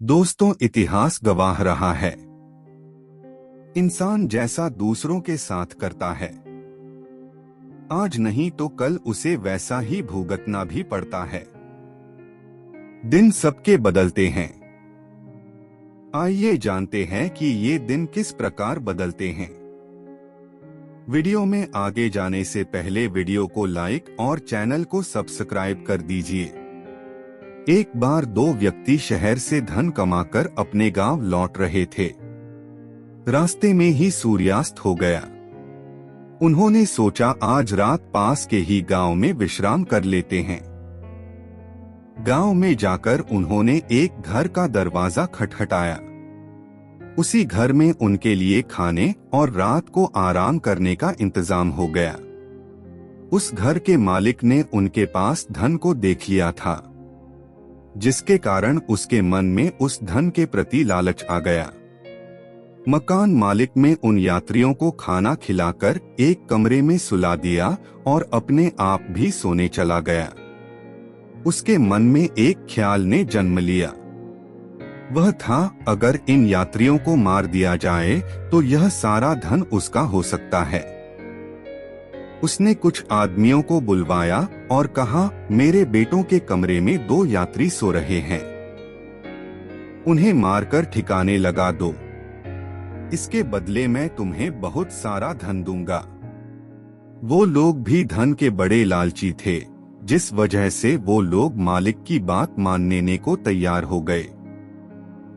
दोस्तों, इतिहास गवाह रहा है। इंसान जैसा दूसरों के साथ करता है, आज नहीं तो कल उसे वैसा ही भुगतना भी पड़ता है। दिन सबके बदलते हैं। आइए जानते हैं कि ये दिन किस प्रकार बदलते हैं। वीडियो में आगे जाने से पहले वीडियो को लाइक और चैनल को सब्सक्राइब कर दीजिए। एक बार दो व्यक्ति शहर से धन कमाकर अपने गांव लौट रहे थे। रास्ते में ही सूर्यास्त हो गया। उन्होंने सोचा आज रात पास के ही गांव में विश्राम कर लेते हैं। गांव में जाकर उन्होंने एक घर का दरवाजा खटखटाया। उसी घर में उनके लिए खाने और रात को आराम करने का इंतजाम हो गया। उस घर के मालिक ने उनके पास धन को देख लिया था, जिसके कारण उसके मन में उस धन के प्रति लालच आ गया। मकान मालिक ने उन यात्रियों को खाना खिलाकर एक कमरे में सुला दिया और अपने आप भी सोने चला गया। उसके मन में एक ख्याल ने जन्म लिया। वह था, अगर इन यात्रियों को मार दिया जाए तो यह सारा धन उसका हो सकता है। उसने कुछ आदमियों को बुलवाया और कहा, मेरे बेटों के कमरे में दो यात्री सो रहे हैं, उन्हें मारकर ठिकाने लगा दो। इसके बदले मैं तुम्हें बहुत सारा धन दूंगा। वो लोग भी धन के बड़े लालची थे, जिस वजह से वो लोग मालिक की बात मानने को तैयार हो गए।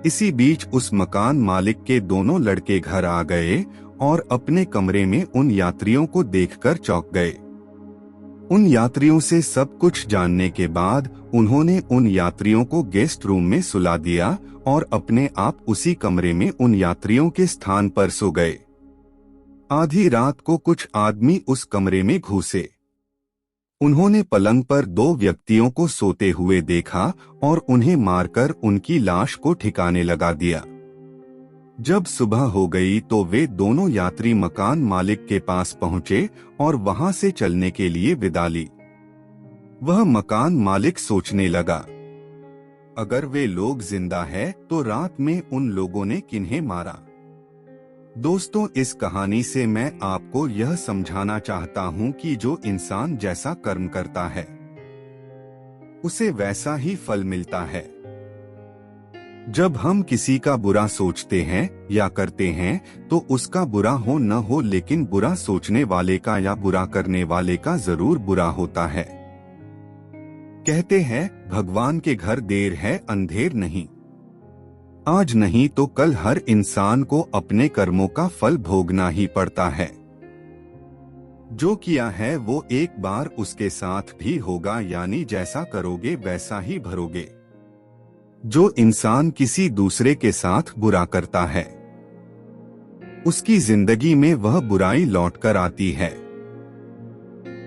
इसी बीच उस मकान मालिक के दोनों लड़के घर आ गए और अपने कमरे में उन यात्रियों को देखकर चौंक गए। उन यात्रियों से सब कुछ जानने के बाद उन्होंने उन यात्रियों को गेस्ट रूम में सुला दिया और अपने आप उसी कमरे में उन यात्रियों के स्थान पर सो गए। आधी रात को कुछ आदमी उस कमरे में घुसे। उन्होंने पलंग पर दो व्यक्तियों को सोते हुए देखा और उन्हें मारकर उनकी लाश को ठिकाने लगा दिया। जब सुबह हो गई तो वे दोनों यात्री मकान मालिक के पास पहुंचे और वहां से चलने के लिए विदा ली। वह मकान मालिक सोचने लगा, अगर वे लोग जिंदा हैं तो रात में उन लोगों ने किन्हें मारा। दोस्तों, इस कहानी से मैं आपको यह समझाना चाहता हूं कि जो इंसान जैसा कर्म करता है उसे वैसा ही फल मिलता है। जब हम किसी का बुरा सोचते हैं या करते हैं तो उसका बुरा हो न हो, लेकिन बुरा सोचने वाले का या बुरा करने वाले का जरूर बुरा होता है। कहते हैं, भगवान के घर देर है अंधेर नहीं। आज नहीं तो कल हर इंसान को अपने कर्मों का फल भोगना ही पड़ता है। जो किया है वो एक बार उसके साथ भी होगा, यानी जैसा करोगे वैसा ही भरोगे। जो इंसान किसी दूसरे के साथ बुरा करता है उसकी जिंदगी में वह बुराई लौटकर आती है।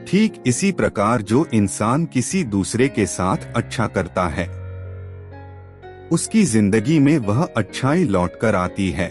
ठीक इसी प्रकार जो इंसान किसी दूसरे के साथ अच्छा करता है उसकी जिंदगी में वह अच्छाई लौटकर आती है।